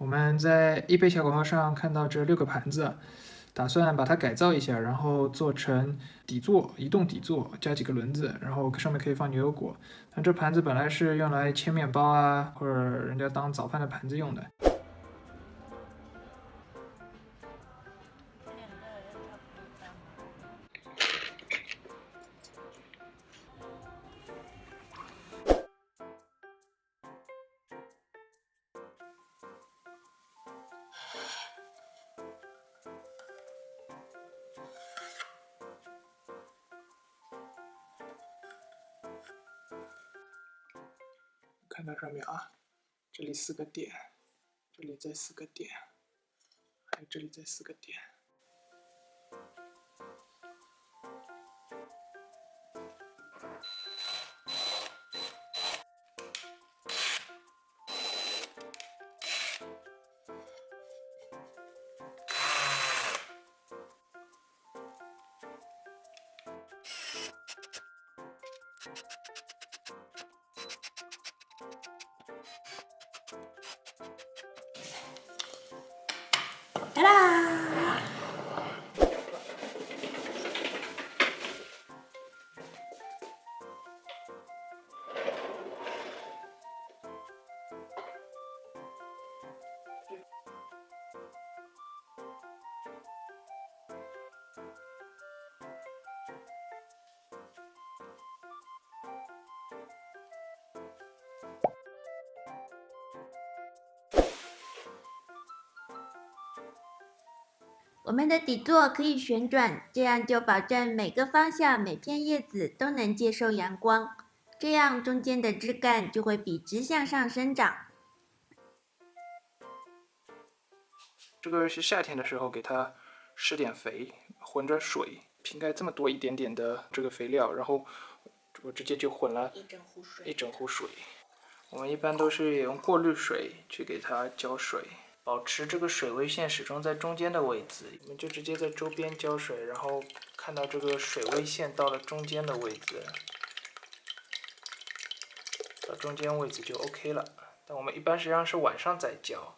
我们在易贝小广告上看到这6个盘子，打算把它改造一下，然后做成底座，移动底座，加几个轮子，然后上面可以放牛油果。但这盘子本来是用来切面包啊，或者人家当早饭的盘子用的。看到上面啊，这里4个点，这里再4个点，还有这里再4个点。哒啦！我们的底座可以旋转，这样就保证每个方向每片叶子都能接受阳光，这样中间的枝干就会笔直向上生长。这个是夏天的时候给它施点肥，混着水，瓶盖这么多一点点的这个肥料，然后我直接就混了一整壶水。我们一般都是用过滤水去给它浇水，保持这个水位线始终在中间的位置。我们就直接在周边浇水，然后看到这个水位线到了中间的位置，到中间位置就 OK 了。但我们一般实际上是晚上再浇。